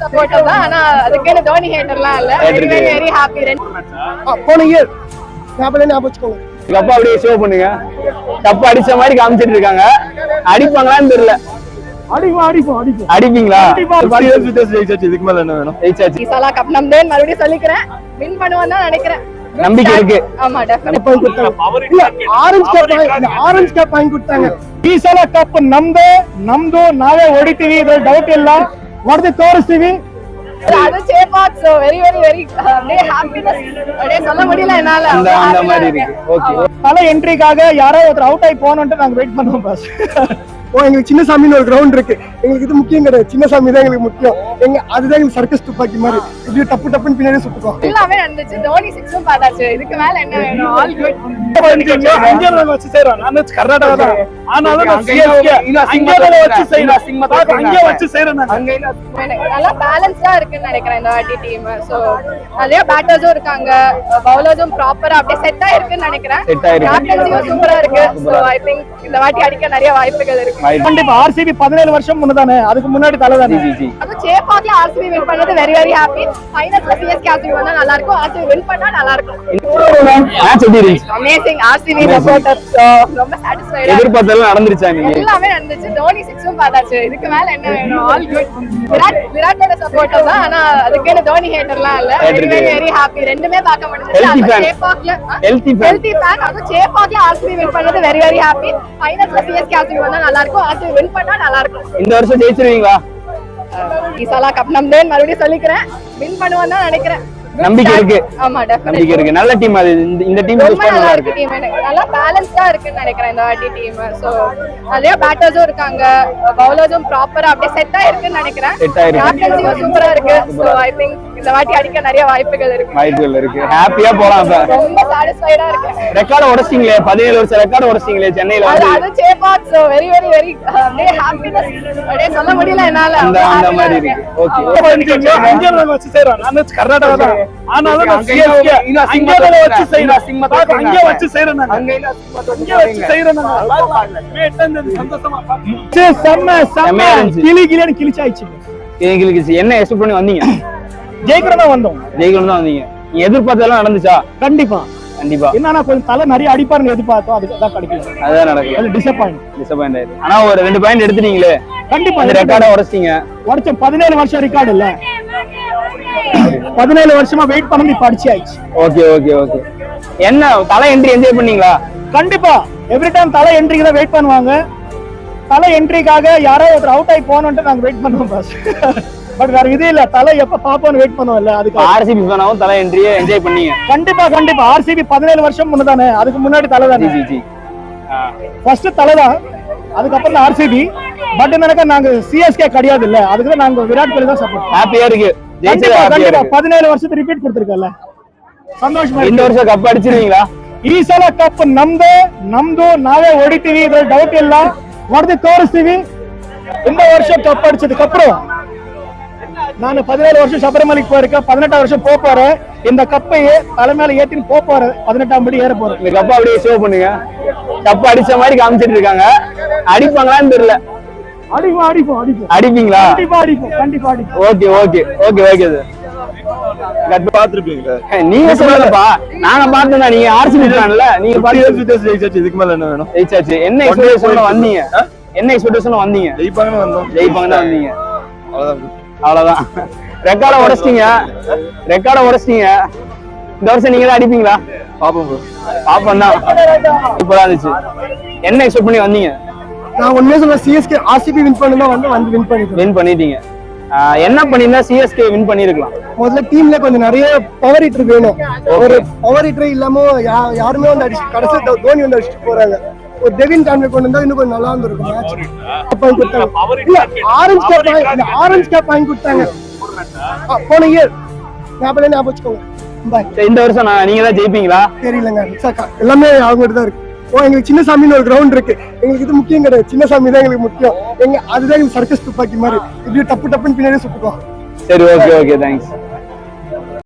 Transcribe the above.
Supporter தான். ஆனா அதுக்கு தோனி ஹேட்டர்லாம் இல்ல. Very happy. போன இயர் ஞாபகம் வச்சுக்கோங்க. கப்பா அப்படியே ஷோ பண்ணுங்க. கப்பா அடிச்ச மாதிரி காமிச்சிட்டு இருக்காங்க. அடிப்பாங்களான்னு தெரியல. அடிப்பீங்களா? இதுக்கு மேல என்ன வேணும்? ஈசாலா கப் நம்தேன் மறுபடியும் சொல்லிக்கிறேன். வின் பண்ணுவான்னு தான் நினைக்கிறேன். நம்பிக்கை இருக்கு. ஆமா டெஃபினெட்லி. ಆರೆಂಜ್ ಕ್ಯಾಪ್ வாங்கி கொடுத்தாங்க. ಈ ಸಲ ಕಪ್ ನಮ್ದು ನಾವೇ ಹೊಡಿತೀವಿ, ಇದ್ರಲ್ಲಿ ಡೌಟ್ ಇಲ್ಲ, ಹೊಡೆದು ತೋರಿಸ್ತೀವಿ. அது சேபாக் சோ வெரி அப்படியே ஹாப்பினஸ் அப்படியே சொல்ல முடியல என்னால. அந்த மாதிரி இருக்கு. ஓகே. தலை என்ட்ரிக்காக யாரோ ஒருத்தர் அவுட் ஆகி போகணும்னு நாங்க வெயிட் பண்ணுவோம் பாஸ். எங்களுக்கு சின்னசாமின்னு ஒரு கிரவுண்ட் இருக்கு. எங்களுக்கு இது முக்கியம் கிடையாது. சின்னசாமி தான் எங்களுக்கு முக்கியம். அதுதான் எங்களுக்கு சர்க்கஸ் துப்பாக்கி மாதிரி இப்படி டப்புன்னு பின்னாடி சுட்டுக்கோம். எல்லாமே நடந்துச்சு. தோனி 6 பார்த்தாச்சு. இதுக்கு மேல என்ன வேணும்? All good. அங்கேயே வச்சு செய்றோம். நான் கர்நாடகா தான். ஆனாலும் நான் சிஎஸ்கே அங்கேயே வச்சு செய்றேன். அங்கேயே வச்சு செய்றேன். நல்லா பேலன்ஸ்டா இருக்குன்னு நினைக்கிறேன் இந்த வாட்டி டீம். சோ நிறைய பேட்டர்ஸும் இருக்காங்க, பவுலர்ஸும் ப்ராப்பரா அப்படியே செட் ஆயிருக்குன்னு நினைக்கிறேன். கேப்டன்சியும் சூப்பரா இருக்கு. சோ ஐ திங்க் இந்த வாட்டி அடிக்க நிறைய வாய்ப்புகள் இருக்கு. கண்டிப்பா ஆர்சிபி 17 வருஷம் முன்னதானே, அதுக்கு முன்னாடி தலைதானே. அது சேப்பாக்ல ஆர்சிபி வின் பண்ணது வெரி ஹாப்பி. ஃபைனல்ஸ்ல சிஎஸ்கே ஆர்சிபி வந்தா நல்லா இருக்கும். ஆர்சிபி வின் பண்ணா நல்லா இருக்கும். மேட்ச் எப்படி இருந்துச்சு? அமேசிங். ஆர்சிபி சப்போர்ட்டர் ரொம்ப சாட்டிஸ்ஃபைடா. எதிர்பார்த்ததெல்லாம் நடந்துருச்சா? நீங்க எல்லாமே நடந்துச்சு. தோனி 6 பார்த்தாச்சு. இதுக்கு மேல என்ன வேணும்? All good. விராட்டோட சப்போர்ட்டர் தான். ஆனா அதுக்கு தோனி ஹேட்டர்லாம் இல்ல. Very happy. ரெண்டுமே பார்க்க முடிஞ்சது. சேப்பாக்ல ஹெல்தி ஃபேன். அது சேப்பாக்ல ஆர்சிபி வின் பண்ணது வெரி ஹாப்பி. ஃபைனல்ஸ்ல சிஎஸ்கே ஆர்சிபி வந்தா நல்லா இருக்கும். ஆர்சிபி வின் பண்ணா நல்லா இருக்கும். இந்த வருஷம் ஜெயிச்சிருவீங்களா? ஈசாலா கப் நம்தேன் மறுபடியும் சொல்லிக்கிறேன். வின் பண்ணுவான்னு தான் நினைக்கிறேன். நம்பிக்கை இருக்கு. ஆமா டெஃபினெட்லி நம்பிக்கை இருக்கு. நல்ல டீம் அது. இந்த டீம் நல்லா இருக்கு. டீம் நல்லா பேலன்ஸ்டா இருக்குன்னு நினைக்கிறேன் இந்த வாட்டி டீம். சோ நிறைய பேட்டர்ஸும் இருக்காங்க, பவுலர்ஸும் ப்ராப்பரா அப்படியே செட் ஆயிருக்குன்னு நினைக்கிறேன். கேப்டன்சியும் சூப்பரா இருக்கு. சோ ஐ திங்க் இந்த வாட்டி அடிக்க நிறைய வாய்ப்புகள் இருக்கு. ஹாப்பியா போலாம் சார். ரொம்ப சாட்டிஸ்ஃபைடா இருக்கு. ரெக்கார்ட் உடைச்சிங்களே, 17 வருஷம் ரெக்கார்ட் உடைச்சிங்களே சென்னையில. அது சேபாக் சோ வெரி அப்படியே ஹாப்பினஸ் அப்படியே சொல்ல முடியல என்னால. அந்த மாதிரி இருக்கு. ஓகே. அங்கேயே வச்சு செய்றோம். நான் கர்நாடகா தான். ஆனாலும் நான் சிஎஸ்கே அங்கேயே வச்சு செய்றேன். அங்கேயே வச்சு செய்றேன். அங்கேயே வச்சு செய்றேன். சந்தோஷமா செம்ம கிளின்னு கிழிச்சாயிச்சு. என்ன எக்ஸ்பெக்ட் பண்ணி வந்தீங்க? ஜெயிக்கிறதா வந்தோம். வந்தீங்க. நீங்க எதிர்பார்த்ததெல்லாம் நடந்துச்சா? கண்டிப்பா. என்னன்னா கொஞ்சம் தலை நிறைய அடிப்பாருன்னு எதிர்பார்த்தோம். அதுதான் கிடைக்கல. அதான் நடக்கல. டிசப்பாயிண்ட் ஆயிடுச்சு. ஆனா ஒரு 2 பாயிண்ட் எடுத்துட்டீங்களே. கண்டிப்பா. அந்த ரெக்கார்டை உடைச்சிங்க. 17 வருஷம் ரெக்கார்டு இல்ல. 17 வருஷமா வெயிட் பண்ணி இப்ப அடிச்சு ஆயிடுச்சு. ஓகே. என்ன தலை என்ட்ரி என்ஜாய் பண்ணீங்களா? கண்டிப்பா. எவ்ரி டைம் தலை என்ட்ரிக்கு தான் வெயிட் பண்ணுவாங்க. தலை என்ட்ரிக்காக யாரோ ஒருத்தர் அவுட் ஆகி போகணும்னு நாங்க வெயிட் பண்ணுவோம் பாஸ். பட் வேற இது இல்ல, தலை எப்ப பாப்போம்னு வெயிட் பண்ணுவோம் இல்ல. அதுக்கு ஆர்சிபி ஃபேனாவும் தலை என்ட்ரியை என்ஜாய் பண்ணீங்க. கண்டிப்பா. ஆர்சிபி 17 வருஷம் முன்னதானே, அதுக்கு முன்னாடி தலை தானே. ஃபர்ஸ்ட் தலை தான், அதுக்கப்புறம் தான் ஆர்சிபி. பட் என்னக்கா நாங்க சிஎஸ்கே கிடையாது இல்ல, அதுக்கு தான் நாங்க விராட் கோலி தான் சப்போர்ட். ஹாப்பியா இருக்கு. கண்டிப்பா 17 வருஷத்துக்கு ரிப்பீட் கொடுத்திருக்கல. சந்தோஷமா. இந்த வருஷம் கப் அடிச்சிருவீங்களா? ಈ ಸಲ ಕಪ್ ನಮ್ದು ನಾವೇ ಹೊಡಿತೀವಿ, ಇದ್ರಲ್ಲಿ ಡೌಟ್ ಇಲ್ಲ, ಹೊಡೆದು ತೋರಿಸ್ತೀವಿ. இந்த வருஷம் கப் அடிச்சதுக்கு அப்புறம் நான் 17 வருஷம் சபரிமலைக்கு போயிருக்கேன். 18 வருஷம் போறேன். இந்த கப்பையே தலைமையில ஏத்தின்னு போறேன். 18ஆம் படி ஏற போறேன். இந்த கப்பை அப்படியே ஷோ பண்ணுங்க. கப் அடிச்ச மாதிரி காமிச்சிட்டு இருக்காங்க. அடிப்பாங்களான்னு தெரியல. அடிப்பீங்களா? கண்டிப்பா. Okay sir. நீங்க சொல்லலப்பா, நாங்க பார்த்தோம்னா நீங்க ஆர்சிபி ஃபேன்ல. நீங்க ஜெயிச்சாச்சு. இதுக்கு மேல என்ன வேணும்? ஜெயிச்சாச்சு. என்ன எக்ஸ்பெக்டேஷன்ல வந்தீங்க? ஜெயிப்பாங்கன்னு வந்தோம். ஜெயிப்பாங்கன்னு வந்தீங்க. அவ்வளவுதான். ரெக்கார்ட உடைச்சிட்டீங்க. இந்த வருஷம் நீங்க தான் அடிப்பீங்களா? பாப்போம் தான். சூப்பரா இருந்துச்சு. என்ன எக்ஸ்பெக்ட் பண்ணி வந்தீங்க? நான் உண்மையா சொல்ல, சிஎஸ்கே ஆர்சிபி வின் பண்ணா வந்து வின் பண்ணிட்டீங்க. என்ன பண்ணிருந்தா சிஎஸ்கே வின் பண்ணிருக்கலாம்? முதல்ல டீம்ல கொஞ்சம் நிறைய பவர் ஹிட்டர் வேணும். ஒரு பவர் ஹிட்டர் இல்லாம யாருமே வந்து அடிச்சு கடைசி தோனி வந்து அடிச்சுட்டு போறாங்க. ஒரு டெவின் கான்வே கொண்டு வந்தா இன்னும் கொஞ்சம் நல்லா இருந்திருக்கும். ஆரஞ்சு கேப் வாங்கி கொடுத்தாங்க போன இயர். ஞாபகம் வச்சுக்கோங்க. இந்த வருஷம் நீங்க தான் ஜெயிப்பீங்களா? தெரியலங்க. எல்லாமே அவங்ககிட்ட தான் இருக்கு. எங்களுக்கு சின்னசாமின்னு ஒரு கிரவுண்ட் இருக்கு. எங்களுக்கு இது முக்கியம் கிடையாது. சின்னசாமி தான் எங்களுக்கு முக்கியம். அதுதான் எங்களுக்கு சர்க்கஸ் துப்பாக்கி மாதிரி இப்படி டப்புன்னு பின்னாடி சுட்டுக்கோம். சரி, ஓகே, தேங்க்ஸ்.